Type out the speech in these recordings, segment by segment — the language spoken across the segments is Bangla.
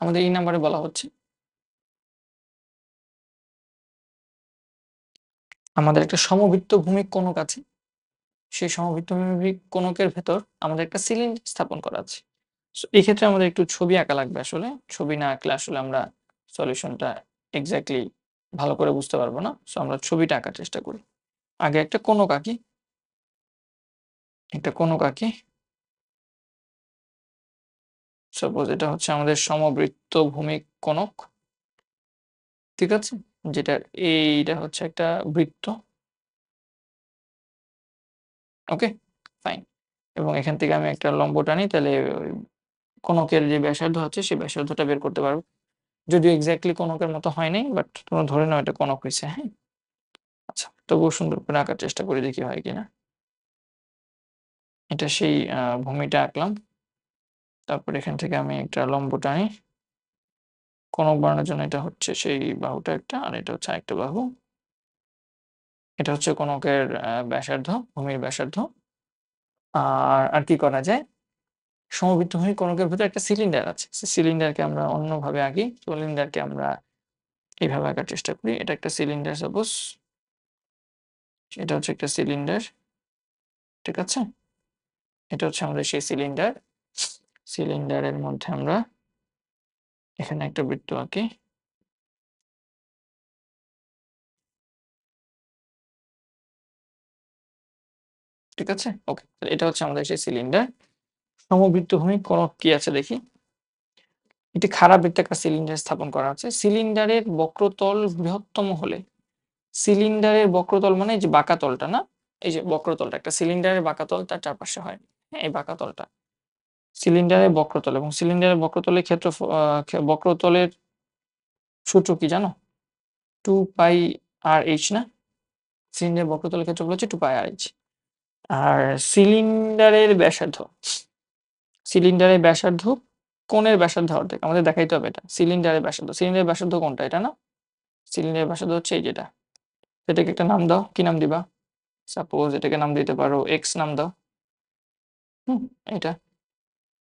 আমাদের এই নাম্বারে বলা হচ্ছে আমাদের একটা সমবৃত্ত ভূমি কোণক আছে। সেই সমবৃত্ত ভূমি কোণকের ভেতর আমাদের একটা সিলিন্ডার স্থাপন করা আছে। সো এই ক্ষেত্রে আমাদের একটু ছবি আঁকা লাগবে আসলে। ছবি না আঁকলে আসলে আমরা সলিউশনটা এক্সাক্টলি ভালো করে বুঝতে পারবো না। সো আমরা ছবিটা আঁকার চেষ্টা করি। আগে একটা কোণক আঁকি। একটা কোণক আঁকি। সাপোজ এটা হচ্ছে আমাদের সমবৃত্ত ভূমি কোণক। ঠিক আছে? যেটার এইটা হচ্ছে একটা বৃত্ত। ওকে? ফাইন। এবং এখান থেকে আমি একটা লম্ব টানি তাহলে ওই কোণকের যে ব্যাসার্ধ আছে সেই ব্যাসার্ধটা বের করতে পারবো। যদিও এক্সাক্টলি কোণকের মতো হয় নাই, বাট তোমরা ধরে নাও এটা কোণক হইছে, হ্যাঁ? আচ্ছা, তবুও সুন্দর করে আঁকার চেষ্টা করি দেখি হয় কিনা। এটা সেই ভূমিটা আঁকলাম। তারপর এখান থেকে আমি একটা লম্ব টানি। কোণক বানানোর জন্য এটা হচ্ছে সেই বাহুটা একটা, আর এটা হচ্ছে আরেকটা বাহু। এটা হচ্ছে কোণকের ব্যাসার্ধ, ভূমির ব্যাসার্ধ। আর কি করা যায়? সমবৃত্ত ভূমি কোণকের ভেতরে একটা সিলিন্ডার আছে। সিলিন্ডারকে আমরা অন্যভাবে আঁকি। সিলিন্ডারকে আমরা এইভাবে আঁকার চেষ্টা করি। এটা একটা সিলিন্ডার সাপোজ। এটা হচ্ছে একটা সিলিন্ডার। ঠিক আছে? এটা হচ্ছে আমাদের সেই সিলিন্ডার। সিলিন্ডারের মধ্যে আমরা এখানে একটা বৃত্ত আঁকি। ঠিক আছে? ওকে। এটা হচ্ছে আমাদের সেই সিলিন্ডার। সমবৃত্ত ভূমি কোণক কি আছে দেখি। একটি খাড়া বৃত্তাকার সিলিন্ডার স্থাপন করা আছে। সিলিন্ডারের বক্রতল বৃহত্তম হলে সিলিন্ডারের বক্রতল মানে এই যে বাঁকা তলটা না? এই যে বক্রতলটা, একটা সিলিন্ডারের বাঁকা তল তার চারপাশে হয়। হ্যাঁ, এই বাঁকা তলটা। সিলিন্ডারের বক্রতল এবং সিলিন্ডারের বক্রতলের বক্রতলের সূত্র কি জানো? 2 পাই আর এইচ না? সিলিন্ডারের বক্রতলের ক্ষেত্রফল হচ্ছে 2 পাই আর এইচ। আর সিলিন্ডারের ব্যাসার্ধ, সিলিন্ডারের ব্যাসার্ধ কোণের ব্যাসার্ধ অর্ধেক। আমাদের দেখাইতে হবে এটা। সিলিন্ডারের ব্যাসার্ধ, সিলিন্ডারের ব্যাসার্ধ কোনটা? এটা না? সিলিন্ডারের ব্যাসার্ধ হচ্ছে এই যেটা। এটাকে একটা নাম দাও। কি নাম দিবা? সাপোজ এটাকে নাম দিতে পারো এক্স নাম দাও। হুম, এটা।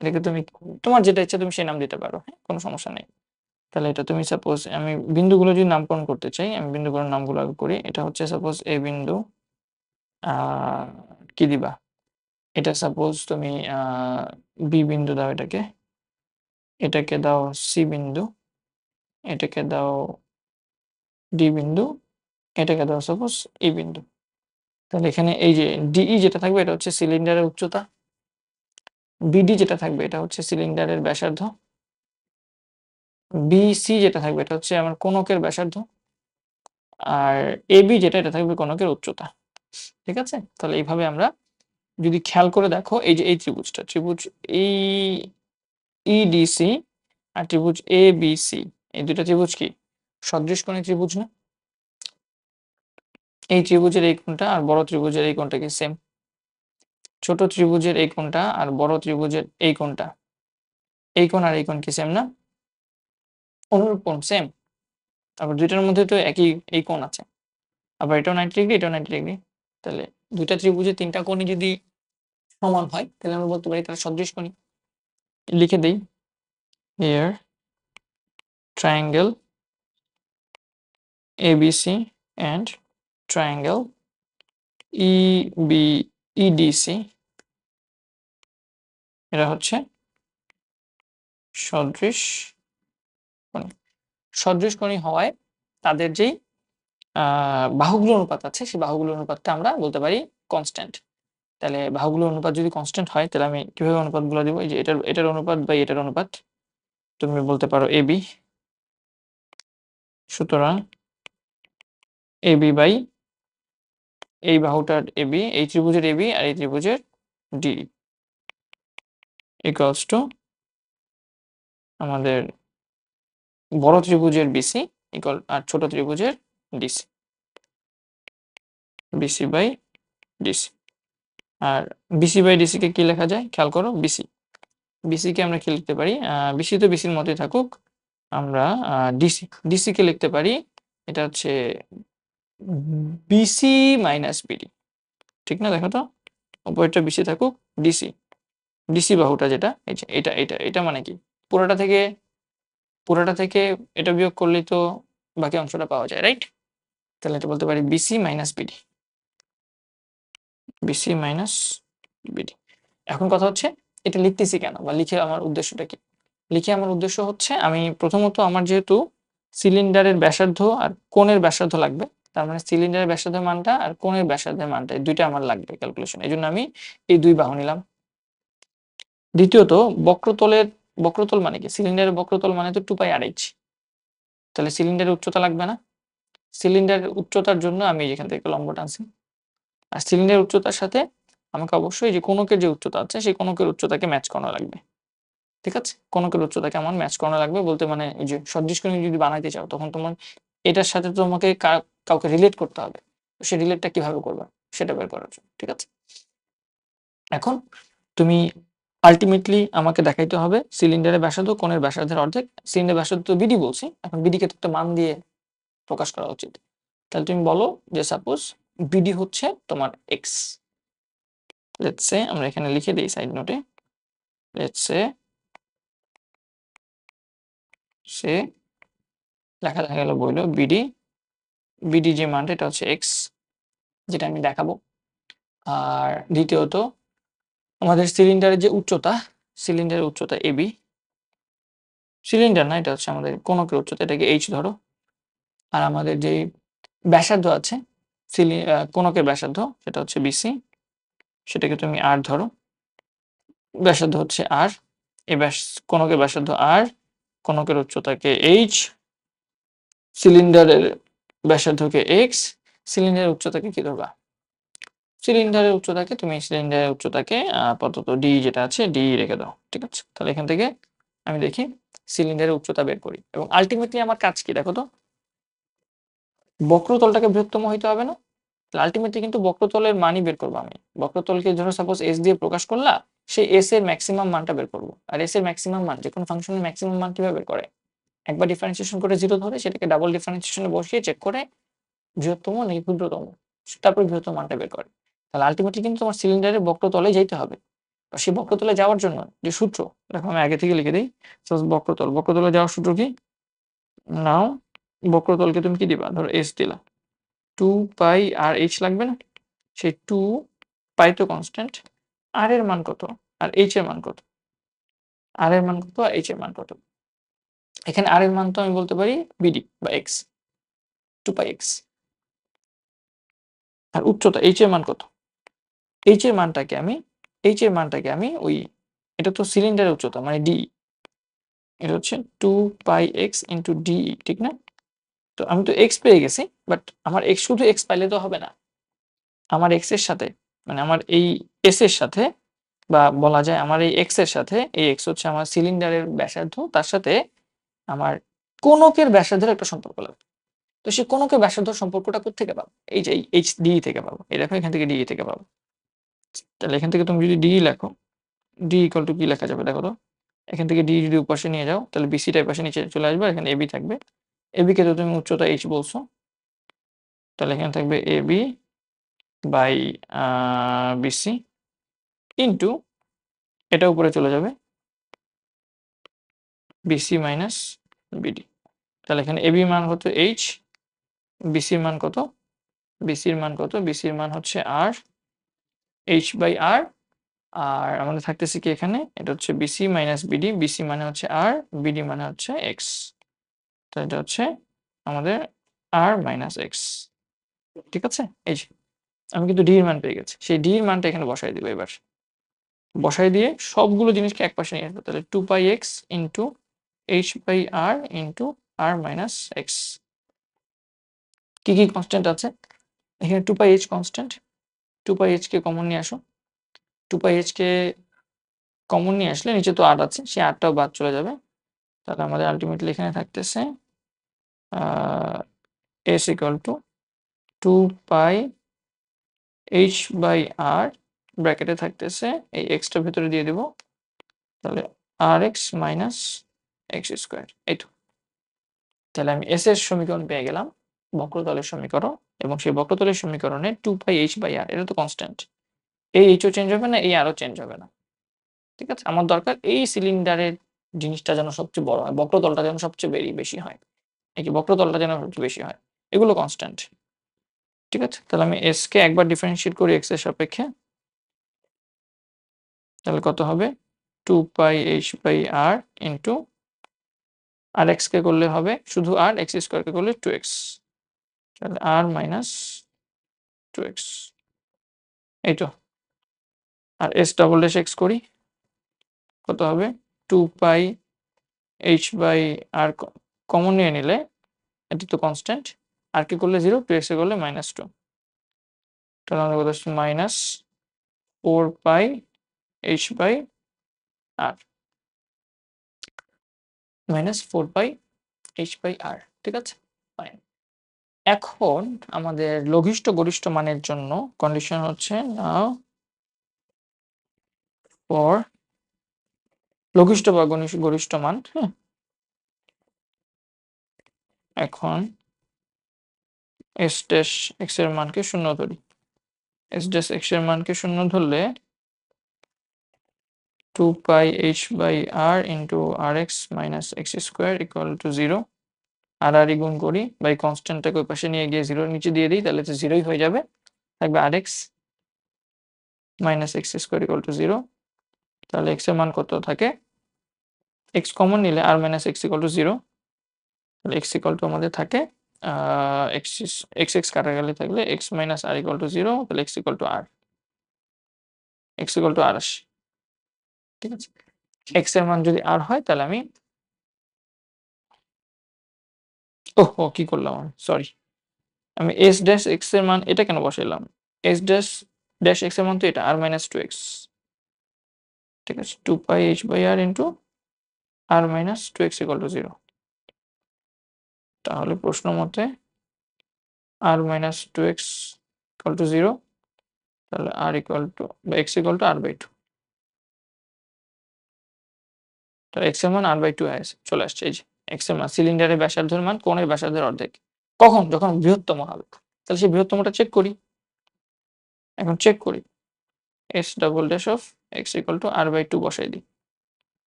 এটাকে তুমি তোমার যেটা ইচ্ছা তুমি সেই নাম দিতে পারো। হ্যাঁ, কোনো সমস্যা নেই। তাহলে এটা তুমি সাপোজ আমি বিন্দুগুলো যদি নামকরণ করতে চাই, আমি বিন্দুগুলোর নামগুলো আগে করি। এটা হচ্ছে সাপোজ এ বিন্দু। আহ কি দিবা? এটা সাপোজ তুমি বি বিন্দু দাও এটাকে। এটাকে দাও সি বিন্দু। এটাকে দাও ডি বিন্দু। এটাকে দাও সাপোজ ই বিন্দু। তাহলে এখানে এই যে ডিই যেটা থাকবে এটা হচ্ছে সিলিন্ডারের উচ্চতা। বিডি যেটা থাকবে এটা হচ্ছে সিলিন্ডারের ব্যাসার্ধ। বিসি যেটা থাকবে এটা হচ্ছে আমার কোণকের ব্যাসার্ধ। আর এবি যেটা এটা থাকবে কোণকের উচ্চতা। ঠিক আছে? তাহলে এইভাবে আমরা যদি খেয়াল করে দেখো এই যে এই ত্রিভুজটা, ত্রিভুজ এই ইডিসি আর ত্রিভুজ এবিসি, এই দুইটা ত্রিভুজ কি সদৃশকোণী ত্রিভুজ না? এই ত্রিভুজের এই কোণটা আর বড় ত্রিভুজের এই কোণটা কি সেম? ছোট ত্রিভুজের এই কোণটা আর বড় ত্রিভুজের এই কোণটা, এই কোণ আর এই কোণ কি সেম না? অনুরূপ কোণ, সেম। তারপর দুইটার মধ্যে তো একই এই কোণ আছে। আবার এটাও 90 ডিগ্রি, এটাও 90 ডিগ্রি। তাহলে দুইটা ত্রিভুজের তিনটা কোণই যদি সমান হয় তাহলে আমরা বলতে পারি তারা সদৃশকোণী। লিখে দেই, here triangle ABC and triangle EDC এরা হচ্ছে সদৃশকোণী। সদৃশকোণী হওয়ায় তাদের যেই বাহুগুলোর অনুপাত আছে সেই বাহুগুলোর অনুপাতটা আমরা বলতে পারি কনস্ট্যান্ট। তাহলে বাহুগুলোর অনুপাত যদি কনস্ট্যান্ট হয় তাহলে আমি কিভাবে অনুপাতগুলো দিব? এই যে এটার অনুপাত বাই এটার অনুপাত। তুমি বলতে পারো এবি। সুতরাং এবি বাই এই বাহুটার এবি, এই ত্রিভুজের এবি আর এই ত্রিভুজের ডি ইকুয়ালস টু আমাদের বড় ত্রিভুজের বিসি ইকুয়াল আর ছোট ত্রিভুজের ডিসি, বিসি বাই ডিসি। আর বিসি বাই ডিসি কে কি লেখা যায় খেয়াল করো? বিসি, বিসি কে আমরা কি লিখতে পারি? বিসি তো বিসির মতোই থাকুক, আমরা ডিসি, ডিসি কে লিখতে পারি এটা হচ্ছে বিসি মাইনাস বিডি। ঠিক না? দেখো তো, উপরেরটা বিসি থাকুক, ডিসি, ডিসি বাহুটা যেটা এই যে এটা এটা এটা মানে কি পুরোটা থেকে পুরোটা থেকে এটা বিয়োগ করলেই তো বাকি অংশটা পাওয়া যায়, রাইট? তাহলে এটা বলতে পারি BC minus BD, BC minus BD. এখন কথা হচ্ছে এটা লিখতেছি কেন বা লিখে আমার উদ্দেশ্যটা কি? লিখে আমার উদ্দেশ্য হচ্ছে আমি প্রথমত আমার যেহেতু সিলিন্ডারের ব্যাসার্ধ আর কোণের ব্যাসার্ধ লাগবে, তার মানে সিলিন্ডারের ব্যাসার্ধের মানটা আর কোণের ব্যাসার্ধের মানটা এই দুইটা আমার লাগবে ক্যালকুলেশন, এই জন্য আমি এই দুই বাহু নিলাম। দ্বিতীয়ত বক্রতল মানে কি? সিলিন্ডারের বক্রতল মানে তো 2 পাই আর এইচ, তাহলে সিলিন্ডারের উচ্চতা লাগবে না? সিলিন্ডারের উচ্চতার জন্য আমি এখান থেকে লম্ব টানছি, আর সিলিন্ডারের উচ্চতার সাথে আমাকে অবশ্যই যে কোণকের যে উচ্চতা আছে সেই কোণকের উচ্চতাকে ম্যাচ করানো লাগবে, ঠিক আছে? কোণকের উচ্চতাকে আমার ম্যাচ করানো লাগবে বলতে মানে এই যে সদৃশ কোণ যদি বানাইতে চাও তখন তোমার এটার সাথে তোমাকে কাউকে রিলেট করতে হবে, সেই রিলেটটা কিভাবে করবা সেটা বের করার জন্য, ঠিক আছে? এখন তুমি আলটিমেটলি আমাকে দেখাইতে হবে সিলিন্ডারের ব্যাসার্ধ কোণের ব্যাসার্ধের অর্ধেক। সিলিন্ডারের ব্যাসার্ধ তো বিডি বলছি, এখন বিডিকে তো একটা মান দিয়ে প্রকাশ করা উচিত। তাহলে তুমি বলো যে সাপোজ বিডি হচ্ছে তোমার এক্স, লেটস সে আমরা এখানে লিখে দিই সাইড নোটে, লেটস সে লেখা দেখা গেল বললো বিডি, বিডি যে মানটা এটা হচ্ছে এক্স, যেটা আমি দেখাবো। আর দ্বিতীয়ত আমাদের সিলিন্ডারের যে উচ্চতা, সিলিন্ডারের উচ্চতা এবি, সিলিন্ডার না এটা হচ্ছে আমাদের কোণকের উচ্চতা, এটাকে এইচ ধরো। আর আমাদের যে ব্যাসার্ধ আছে কোণকের ব্যাসার্ধ সেটা হচ্ছে বিসি, সেটাকে তুমি আর ধরো, ব্যাসার্ধ হচ্ছে আর, এই কোণকের ব্যাসার্ধ আর, কোণকের উচ্চতাকে এইচ, সিলিন্ডারের ব্যাসার্ধকে এক্স, সিলিন্ডারের উচ্চতাকে কি ধরবা? সিলিন্ডারের উচ্চতাকে তুমি সিলিন্ডারের উচ্চতাকে আপাতত ডি যেটা আছে ডি রেখে দাও, ঠিক আছে? তাহলে এখান থেকে আমি দেখি সিলিন্ডারের উচ্চতা বের করি, এবং আলটিমেটলি আমার কাজ কি দেখো তো, বক্রতলটাকে বৃহত্তম হইতে হবে না? আলটিমেটলি কিন্তু বক্রতলের মানই বের করবো আমি। বক্রতলকে ধরো সাপোজ এস দিয়ে প্রকাশ করলা, সেই এস এর ম্যাক্সিমাম মানটা বের করবো। আর এস এর ম্যাক্সিমাম মান যে কোনো ফাংশনের ম্যাক্সিমাম মান কিভাবে বের করে? একবার ডিফারেন্সিয়েশন করে 0 ধরে সেটাকে ডাবল ডিফারেন্সিয়েশনে বসিয়ে চেক করে বৃহত্তম নাকি ক্ষুদ্রতম, তারপর বৃহত্তম মানটা বের করে। তাহলে আলটিমেটলি কিন্তু তোমার সিলিন্ডারের বক্রতলে যাইতে হবে। আর সেই বক্রতলে যাওয়ার জন্য যে সূত্র, দেখো আমি আগে থেকে লিখে দিই। বক্রতলে যাওয়ার সূত্র কি? নাও বক্রতলকে তুমি কি দিবা? ধরো এস দিলা, 2 পাই আর এইচ লাগবে না? সেই 2 পাই তো কনস্ট্যান্ট, আর এর মান কত আর এইচ এর মান কত? আর এর মান কত আর এইচ এর মান কত? এখানে আর এর মান তো আমি বলতে পারি বিডি বা এক্স, 2 পাই এক্স। আর উচ্চতা এইচ এর মান কত? এইচ এর মানটাকে আমি ওই, এটা তো সিলিন্ডারের উচ্চতা মানে ডি, এটা হচ্ছে 2 পাই এক্স ইন্টু ডি, ঠিক না? তো আমি তো এক্স পেয়ে গেছি, বাট আমার এক্স শুধু এক্স পাইলে তো হবে না, আমার এক্স এর সাথে মানে আমার এই এস এর সাথে, বা বলা যায় আমার এই এক্স এর সাথে, এই এক্স হচ্ছে আমার সিলিন্ডারের ব্যাসার্ধ, তার সাথে আমার কোণকের ব্যাসার্ধের একটা সম্পর্ক লাগবে। তো সেই কোণকের ব্যাসার্ধ সম্পর্কটা কোত্থেকে পাবো? এই যে এইচ ডি থেকে পাবো, এই দেখো এখান থেকে ডি থেকে পাবো। তাহলে এখান থেকে তুমি যদি ডি লেখো, ডি ইকুয়াল টু কি লেখা যাবে দেখো তো, এখান থেকে ডি যদি উপাশে নিয়ে যাও তাহলে বিসিটা পাশে নিচে চলে আসবে, এখানে এবি থাকবে। এবি কে তো তুমি উচ্চতা এইচ বলছো, তাহলে এখানে থাকবে এবি বাই বিসি ইন্টু এটা উপরে চলে যাবে বিসি মাইনাস বিডি। তাহলে এখানে এবি মান হচ্ছে এইচ, বিসির মান কত? বিসির মান কত? বিসির মান হচ্ছে আর, এইচ বাই আর। আর আমাদের থাকতেছে কি এখানে, এটা হচ্ছে বিসি মাইনাস বিডি, বিসি মানে হচ্ছে আর, বিডি মানে হচ্ছে এক্স। তো এটা হচ্ছে আমাদের আর মাইনাস এক্স, ঠিক আছে? এই যে আমি কিন্তু ডি এর মান পেয়ে গেছি, সেই ডি এর মানটা এখানে বসাই দিব। এবার বসাই দিয়ে সবগুলো জিনিসকে এক পাশে নিয়ে আসবো, তাহলে 2 pi x into h by r into r minus x. কি কি কনস্ট্যান্ট আছে এখানে? 2 pi h constant, 2 pi h কে কমন নিয়ে আসো, 2 পাই এইচ কে কমন নিয়ে আসলে নিচে তো আর আছে, সেই আরটাও বাদ চলে যাবে। তাহলে আমাদের আলটিমেটলি এখানে থাকতেছে S equal to 2 pi h by r, ব্র্যাকেটে থাকতেছে এই এক্সটা ভেতরে দিয়ে দেব, তাহলে r x minus x square. এই তো, তাহলে আমি এস এর সমীকরণ পেয়ে গেলাম, বক্রতলের সমীকরণ। এবং সেই বক্রতলের সমীকরণে 2 পাই এইচ বাই আর এটা তো কনস্ট্যান্ট, এই এইচও চেঞ্জ হবে না, এই আরও চেঞ্জ হবে না, ঠিক আছে? আমার দরকার এই সিলিন্ডারের জিনিসটা যেন সবচেয়ে বড় হয়, বক্রতলটা যেন সবচেয়ে বেশি হয়, এই যে বক্রতলটা যেন সবচেয়ে বেশি হয়, এগুলো কনস্ট্যান্ট। ঠিক আছে? তাহলে আমি s কে একবার ডিফারেনশিয়েট করি x এর সাপেক্ষে, তাহলে কত হবে 2 পাই h/r ইন্টু আর x কে করলে হবে শুধু r, x স্কয়ার কে করলে 2x, তাহলে r মাইনাস 2x, এই তো। আর s ডাবল ড্যাশ x করি, কত হবে 2 পাই h/r, কমন নিয়ে নিলে এটি তো কনস্ট্যান্ট, আর কে করলে 0, 2x এ করলে -2, তাহলে আমাদের কথা হচ্ছে মাইনাস 4 পাই h/r, মাইনাস 4 পাই h/r। ঠিক আছে, ফাইন। এখন আমাদের লঘিষ্ঠ গরিষ্ঠ মানের জন্য কন্ডিশন হচ্ছে নাও ফর লঘিষ্ঠ বা গরিষ্ঠ মান, হ্যাঁ, এখন s ড্যাশ x এর মানকে 0 ধরি, s ড্যাশ x এর মানকে 0 ধরলে 2 পাই h/r into rx minus x square equal to 0, আর গুণ করি বাই কনস্ট্যান্টটাকে ওই পাশে নিয়ে গিয়ে 0 এর নিচে দিয়ে দিই, তাহলে তো 0ই হয়ে যাবে, থাকবে rx minus x square equal to 0, তাহলে x এর মান কত থাকে, x কমন নিলে r minus x equal to 0, তাহলে x ইকুয়াল টু আমাদের থাকে x কাটা গেলে থাকলে x minus r equal to 0, তাহলে x equal to r, x equal to r আসে। ঠিক আছে, x এর মান যদি r হয় তাহলে আমি ও কি করলাম আমি, সরি, আমি s ড্যাশ x এর মান এটা কেন বসাইলাম, s ড্যাশ ড্যাশ x এর মান তো এটা r মাইনাস 2x। ঠিক আছে, 2 পাই h/r into r minus 2x equal to 0, তাহলে প্রশ্ন মতে r minus 2x equal to 0, তাহলে r ইকুয়াল টু বা x ইকুয়াল টু r/2, তাহলে x এর মান r/2 চলে আসছে। এই যে x এর মান সিলিন্ডারের ব্যাসার্ধের মান কোণের ব্যাসার্ধের অর্ধেক, কখন, যখন বৃহত্তম হবে, তাহলে সেই বৃহত্তমটা চেক করি, এখন চেক করি s double dash of x equal to r/2 বসাই দিই,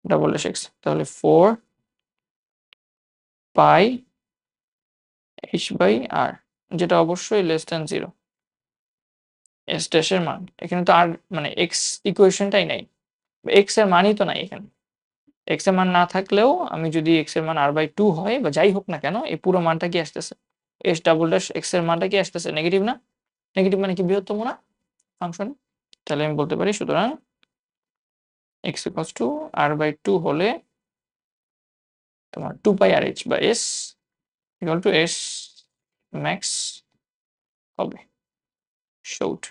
ডাবল ড্যাশ x, তাহলে 4 পাই h/r, যেটা অবশ্যই লেস দ্যান 0, s ড্যাশের মান এখানে তো আর মানে x ইকুয়েশনটাই নাই, x এর মানই তো নাই এখানে, x এর মান না থাকলেও আমি যদি x এর মান r/2 হয় বা যাই হোক না কেন, এই পুরো মানটা কি আসতেছে, s ডাবল ড্যাশ x এর মানটা কি আসতেছে, নেগেটিভ না, নেগেটিভ মানে কি বৃহত্তম না ফাংশন, তাহলে আমি বলতে পারি সুতরাং x ইকুয়ালস টু r/2 হলে তোমার 2 পাই r/h বা s equal to s max হবে, শোড।